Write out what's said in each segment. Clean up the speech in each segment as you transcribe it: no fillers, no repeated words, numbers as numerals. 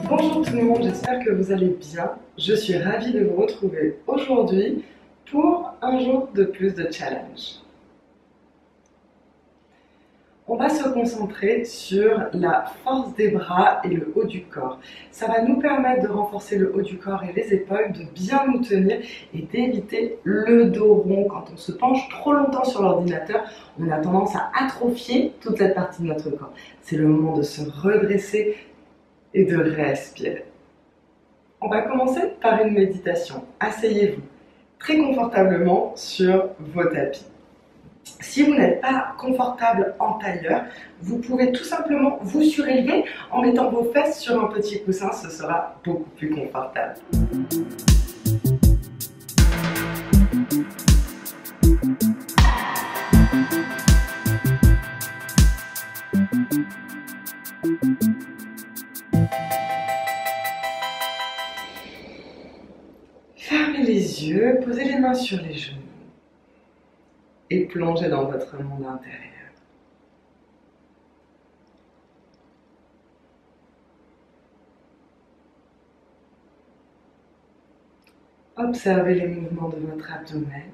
Bonjour tout le monde, j'espère que vous allez bien. Je suis ravie de vous retrouver aujourd'hui pour un jour de plus de challenge. On va se concentrer sur la force des bras et le haut du corps. Ça va nous permettre de renforcer le haut du corps et les épaules, de bien nous tenir et d'éviter le dos rond. Quand on se penche trop longtemps sur l'ordinateur, on a tendance à atrophier toute cette partie de notre corps. C'est le moment de se redresser et de respirer. On va commencer par une méditation. Asseyez-vous très confortablement sur vos tapis. Si vous n'êtes pas confortable en tailleur, vous pouvez tout simplement vous surélever en mettant vos fesses sur un petit coussin, ce sera beaucoup plus confortable. Fermez les yeux, posez les mains sur les genoux et plongez dans votre monde intérieur. Observez les mouvements de votre abdomen.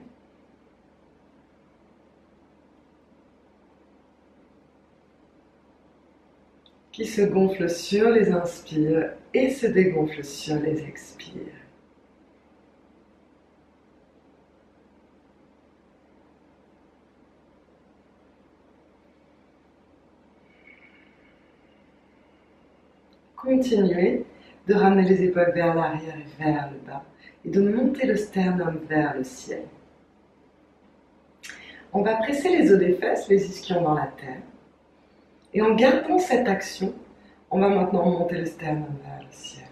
Qui se gonfle sur les inspires et se dégonfle sur les expires. Continuez de ramener les épaules vers l'arrière et vers le bas et de monter le sternum vers le ciel. On va presser les os des fesses, les ischions dans la terre. Et en gardant cette action, on va maintenant monter le sternum vers le ciel.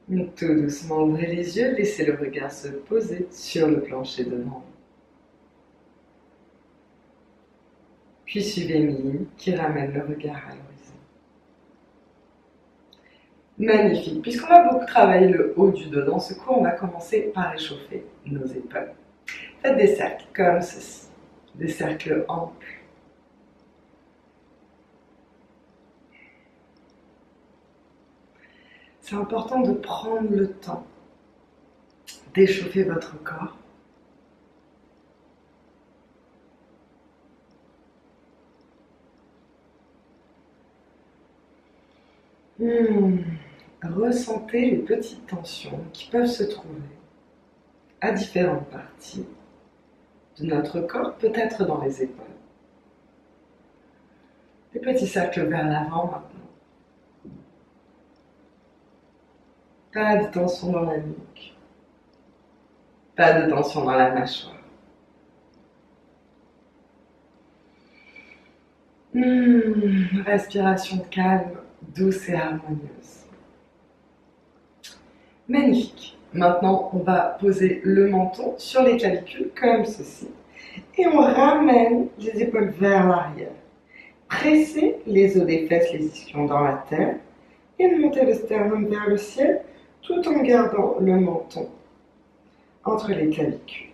Donc, tout doucement, ouvrez les yeux, laissez le regard se poser sur le plancher devant. Puis suivez mes lignes qui ramènent le regard à l'horizon. Magnifique. Puisqu'on va beaucoup travailler le haut du dos dans ce cours, on va commencer par échauffer nos épaules. Faites des cercles comme ceci, des cercles amples. C'est important de prendre le temps d'échauffer votre corps. Ressentez les petites tensions qui peuvent se trouver à différentes parties de notre corps, peut-être dans les épaules. Des petits cercles vers l'avant maintenant. Pas de tension dans la nuque. Pas de tension dans la mâchoire. Respiration calme, douce et harmonieuse. Magnifique. Maintenant, on va poser le menton sur les clavicules comme ceci. Et on ramène les épaules vers l'arrière. Pressez les os des fesses, les ischions dans la terre. Et montez le sternum vers le ciel tout en gardant le menton entre les clavicules.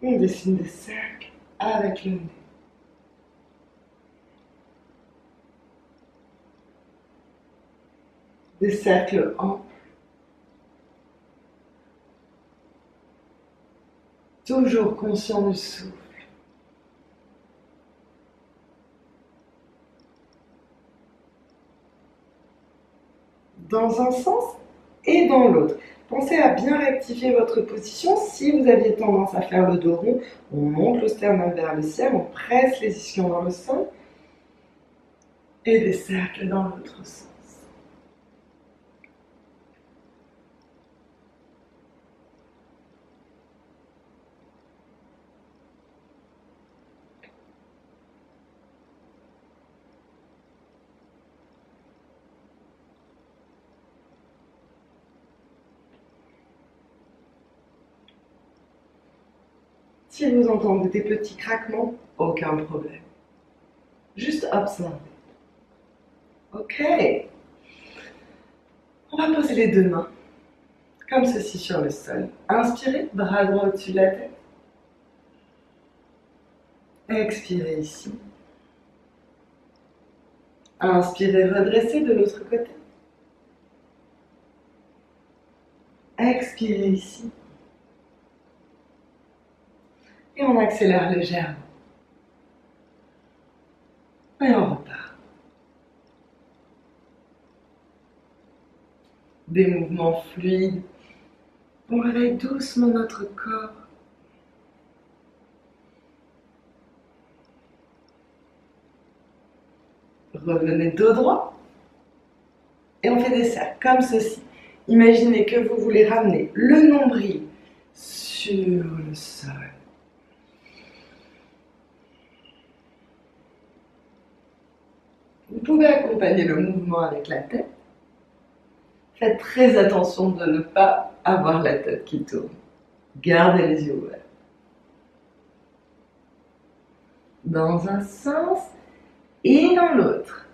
On dessine des cercles avec le nez. Des cercles amples. Toujours conscient du souffle. Dans un sens et dans l'autre. Pensez à bien rectifier votre position. Si vous aviez tendance à faire le dos rond, on monte le sternum vers le ciel, on presse les ischions dans le sol et des cercles dans l'autre sens. Si vous entendez des petits craquements, aucun problème. Juste observez. Ok. On va poser les deux mains, comme ceci sur le sol. Inspirez, bras droit au-dessus de la tête. Expirez ici. Inspirez, redressez de l'autre côté. Expirez ici. Et on accélère légèrement. Et on repart. Des mouvements fluides. On réveille doucement notre corps. Revenez dos droit. Et on fait des cercles comme ceci. Imaginez que vous voulez ramener le nombril sur le sol. Vous pouvez accompagner le mouvement avec la tête. Faites très attention de ne pas avoir la tête qui tourne. Gardez les yeux ouverts. Dans un sens et dans l'autre.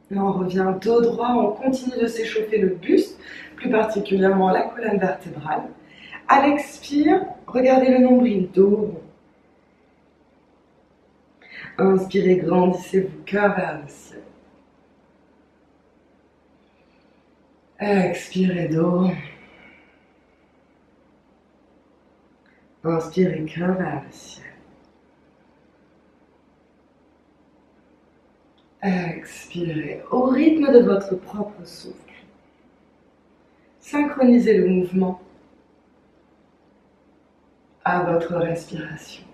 Et on revient dos droit, on continue de s'échauffer le buste, plus particulièrement la colonne vertébrale. À l'expire, regardez le nombril, dos rond. Inspirez, grandissez-vous, cœur vers le ciel. Expirez, dos rond. Inspirez, cœur vers le ciel. Expirez au rythme de votre propre souffle. Synchronisez le mouvement à votre respiration.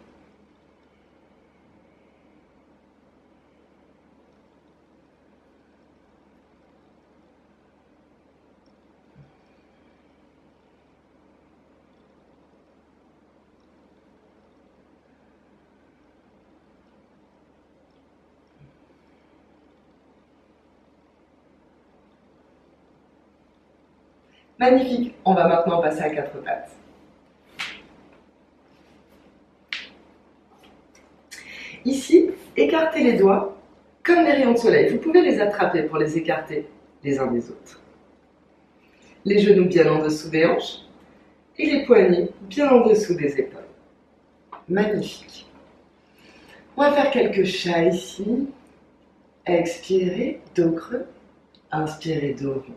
Magnifique, on va maintenant passer à quatre pattes. Ici, écartez les doigts comme des rayons de soleil. Vous pouvez les attraper pour les écarter les uns des autres. Les genoux bien en dessous des hanches et les poignets bien en dessous des épaules. Magnifique. On va faire quelques chats ici. Expirez, dos creux. Inspirez, dos rond.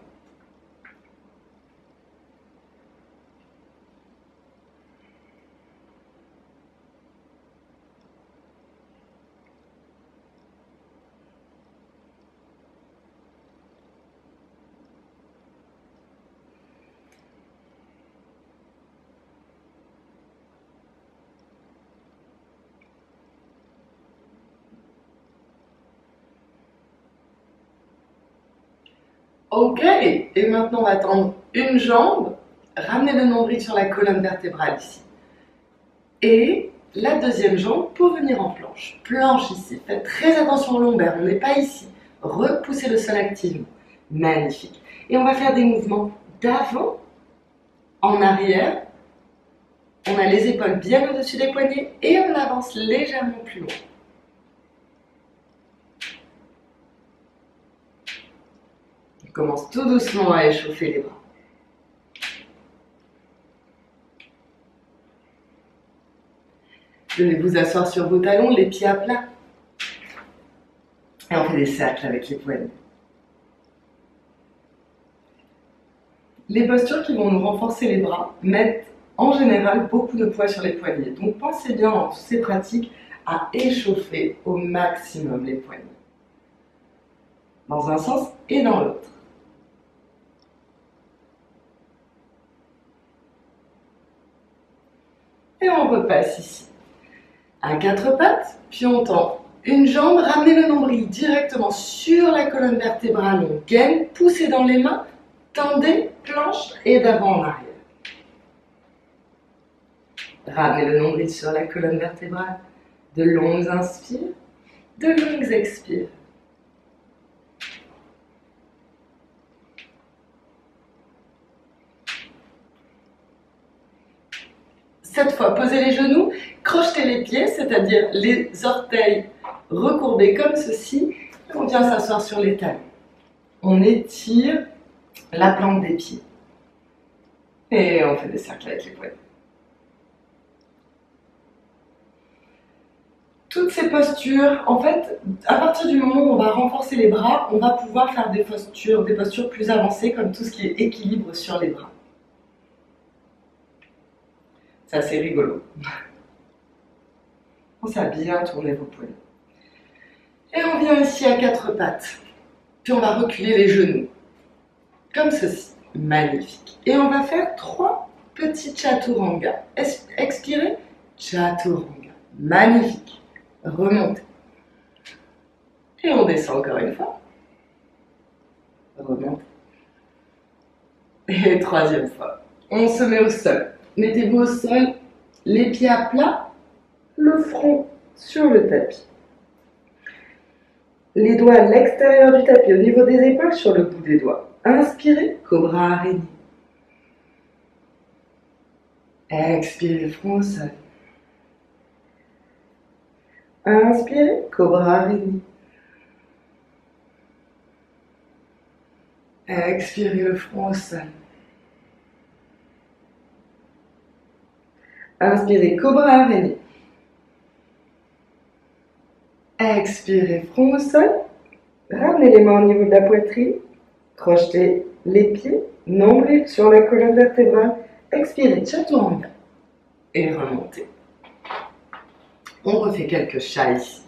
Ok, et maintenant on va tendre une jambe, ramener le nombril sur la colonne vertébrale ici. Et la deuxième jambe pour venir en planche. Planche ici, faites très attention au lombaire, on n'est pas ici. Repoussez le sol activement. Magnifique. Et on va faire des mouvements d'avant en arrière. On a les épaules bien au-dessus des poignets et on avance légèrement plus loin. On commence tout doucement à échauffer les bras. Venez vous asseoir sur vos talons, les pieds à plat. Et on fait des cercles avec les poignets. Les postures qui vont nous renforcer les bras mettent en général beaucoup de poids sur les poignets. Donc pensez bien dans toutes ces pratiques à échauffer au maximum les poignets. Dans un sens et dans l'autre. Et on repasse ici. À quatre pattes, puis on tend une jambe, ramenez le nombril directement sur la colonne vertébrale, on gaine, poussez dans les mains, tendez, planche et d'avant en arrière. Ramenez le nombril sur la colonne vertébrale, de longues inspires, de longues expires. Cette fois, posez les genoux, crochetez les pieds, c'est-à-dire les orteils recourbés comme ceci. Et on vient s'asseoir sur les talons. On étire la plante des pieds. Et on fait des cercles avec les poignets. Toutes ces postures, en fait, à partir du moment où on va renforcer les bras, on va pouvoir faire des postures plus avancées, comme tout ce qui est équilibre sur les bras. C'est assez rigolo. Pensez à bien tourner vos poignets. Et on vient ici à quatre pattes. Puis on va reculer les genoux. Comme ceci. Magnifique. Et on va faire 3 petits chaturanga. Expirez. Chaturanga. Magnifique. Remontez. Et on descend encore une fois. Remontez. Et 3e fois. On se met au sol. Mettez-vous au sol, les pieds à plat, le front sur le tapis. Les doigts à l'extérieur du tapis, au niveau des épaules, sur le bout des doigts. Inspirez, cobra araignée. Expirez, front au sol. Inspirez, cobra araignée. Expirez le front au sol. Inspirez, cobra araignée. Expirez, front au sol. Ramenez les mains au niveau de la poitrine. Crochetez les pieds, nombril sur la colonne vertébrale. Expirez, chaturanga. Et remontez. On refait quelques chats ici.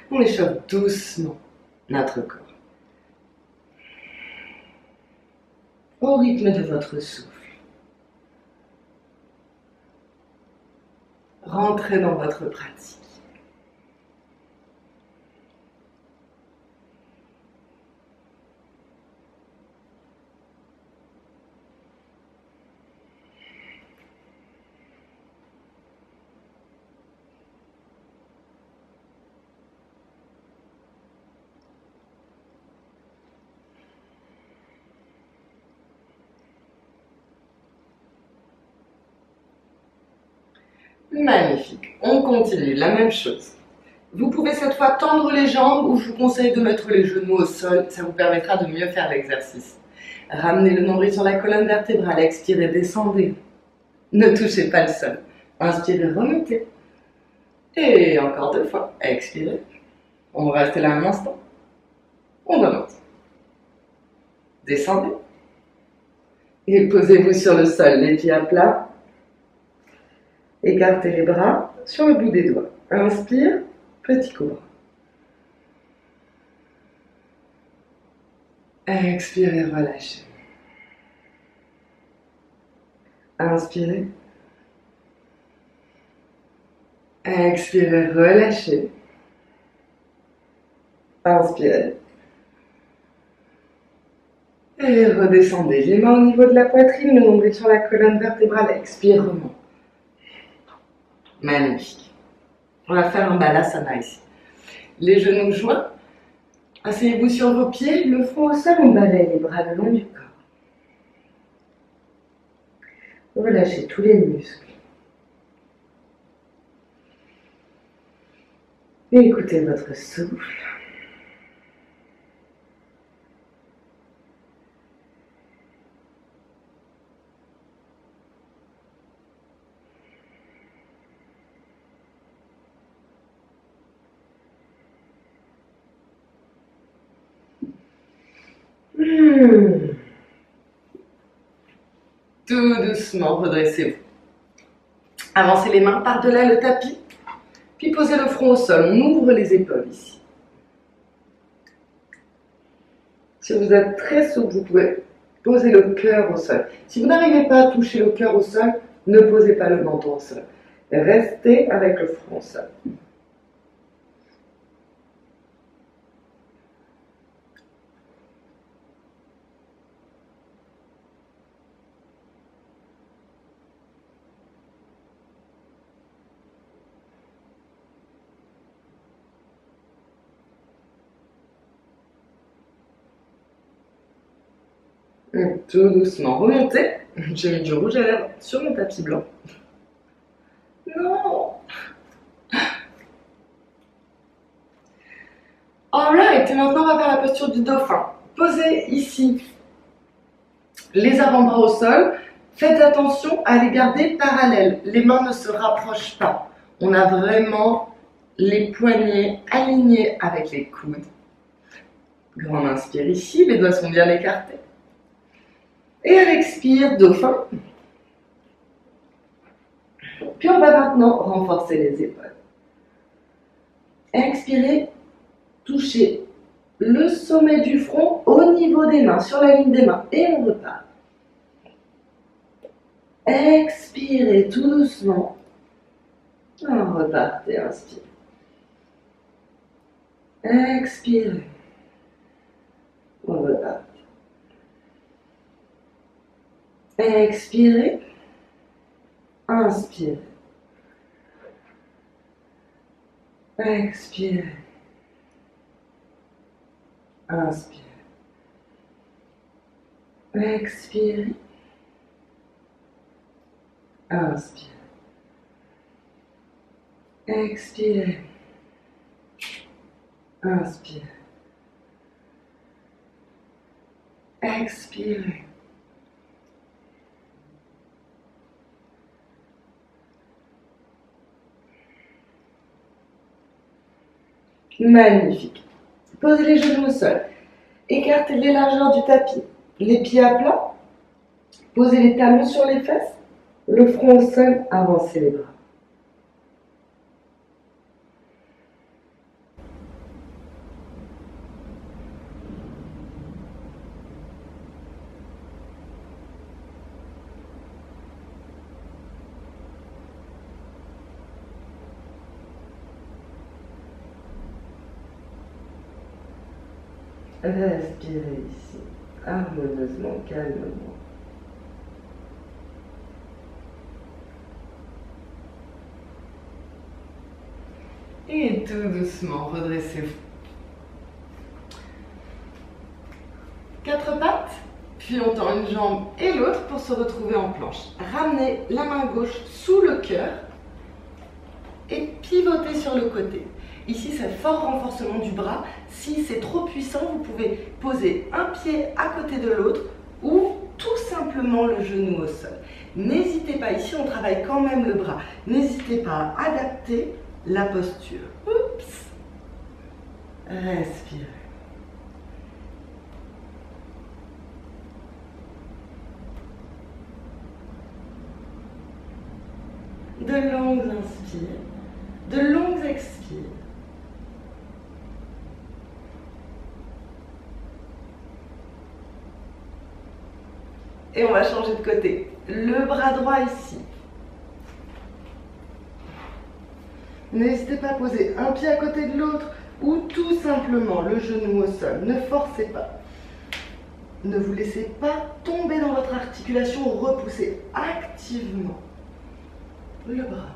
On échauffe doucement notre corps. Au rythme de votre souffle. Rentrez dans votre pratique. Magnifique. On continue, la même chose. Vous pouvez cette fois tendre les jambes ou je vous conseille de mettre les genoux au sol, ça vous permettra de mieux faire l'exercice. Ramenez le nombril sur la colonne vertébrale, expirez, descendez. Ne touchez pas le sol. Inspirez, remontez. Et encore 2 fois, expirez. On va rester là un instant. On remonte. Descendez. Et posez-vous sur le sol, les pieds à plat. Écartez les bras sur le bout des doigts. Inspire, petit cobra. Expirez, relâchez. Inspirez. Expirez, relâchez. Inspirez. Et redescendez. Les mains au niveau de la poitrine, le nombril sur la colonne vertébrale. Expire, remonte. Magnifique. On va faire un balasana ici. Les genoux joints. Asseyez-vous sur vos pieds, le front au sol, on balaye les bras le long du corps. Relâchez tous les muscles. Et écoutez votre souffle. Tout doucement, redressez-vous. Avancez les mains par-delà le tapis, puis posez le front au sol. On ouvre les épaules ici. Si vous êtes très souple, vous pouvez poser le cœur au sol. Si vous n'arrivez pas à toucher le cœur au sol, ne posez pas le menton au sol. Restez avec le front au sol. Et tout doucement, remontez. J'ai mis du rouge à lèvres sur mon tapis blanc. Non. Alright, et maintenant on va faire la posture du dauphin. Posez ici les avant-bras au sol. Faites attention à les garder parallèles. Les mains ne se rapprochent pas. On a vraiment les poignets alignés avec les coudes. Grand inspire ici, les doigts sont bien écartés. Et à l'expire, dauphin. Puis on va maintenant renforcer les épaules. Expirez, touchez le sommet du front au niveau des mains, sur la ligne des mains. Et on repart. Expirez tout doucement. Repartez, inspirez. Expirez. Repartez. Expirez. Inspirez. Expirez. Inspirez. Expirez. Inspirez. Expirez. Inspirez. Expirez. Magnifique. Posez les genoux au sol. Écartez les largeurs du tapis. Les pieds à plat. Posez les talons sur les fesses. Le front au sol. Avancez les bras. Respirez ici, harmonieusement, calmement. Et tout doucement, redressez-vous. Quatre pattes, puis on tend une jambe et l'autre pour se retrouver en planche. Ramenez la main gauche sous le cœur et pivotez sur le côté. Ici, c'est fort renforcement du bras. Si c'est trop puissant, vous pouvez poser un pied à côté de l'autre ou tout simplement le genou au sol. N'hésitez pas, ici on travaille quand même le bras. N'hésitez pas à adapter la posture. Oups. Respirez. De longues inspires, de longues expires. Et on va changer de côté. Le bras droit ici. N'hésitez pas à poser un pied à côté de l'autre ou tout simplement le genou au sol. Ne forcez pas. Ne vous laissez pas tomber dans votre articulation. Repoussez activement le bras.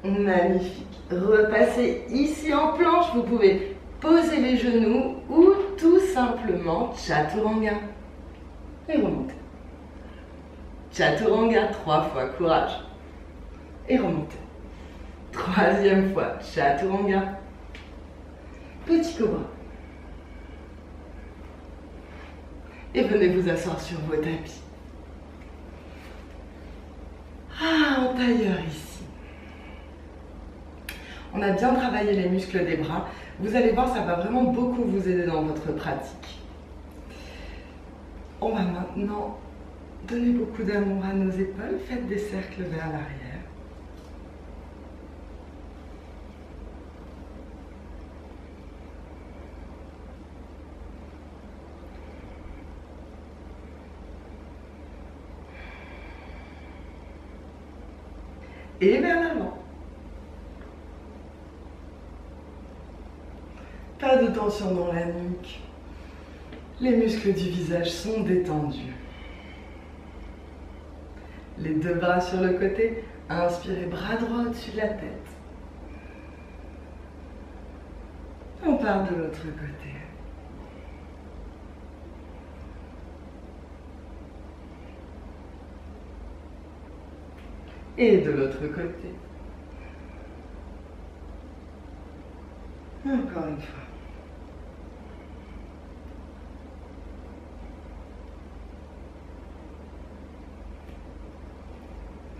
Magnifique. Repassez ici en planche. Vous pouvez poser les genoux ou tout simplement chaturanga. Et remontez. Chaturanga, 3 fois, courage. Et remontez. Troisième fois, chaturanga. Petit cobra. Et venez vous asseoir sur vos tapis. En tailleur ici. On a bien travaillé les muscles des bras. Vous allez voir, ça va vraiment beaucoup vous aider dans votre pratique. On va maintenant donner beaucoup d'amour à nos épaules. Faites des cercles vers l'arrière. Et vers l'avant. Pas de tension dans la nuque. Les muscles du visage sont détendus. Les deux bras sur le côté. Inspirez, bras droit au-dessus de la tête. On part de l'autre côté. Et de l'autre côté. Encore une fois.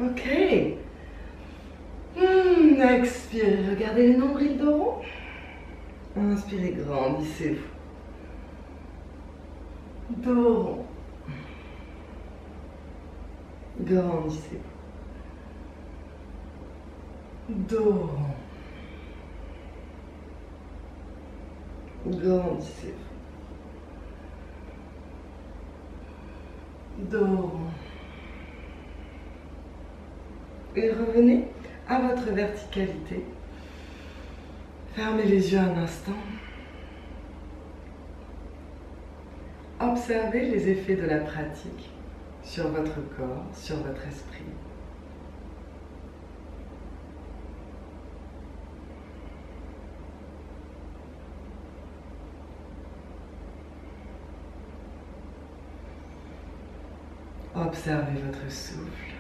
Ok. Expirez, regardez les nombrils de rond. Inspirez, grandissez-vous. Dos rond. Grandissez-vous. Dos rond. Grandissez-vous. Dos rond. Et revenez à votre verticalité. Fermez les yeux un instant. Observez les effets de la pratique sur votre corps, sur votre esprit. Observez votre souffle.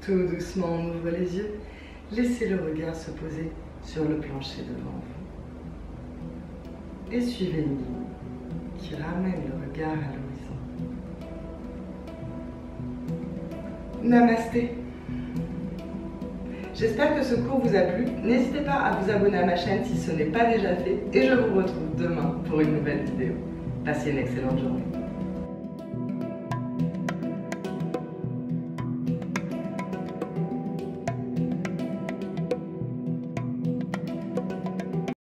Tout doucement, on ouvre les yeux. Laissez le regard se poser sur le plancher devant vous. Et suivez une ligne qui ramène le regard à l'horizon. Namasté. J'espère que ce cours vous a plu. N'hésitez pas à vous abonner à ma chaîne si ce n'est pas déjà fait. Et je vous retrouve demain pour une nouvelle vidéo. Passez une excellente journée.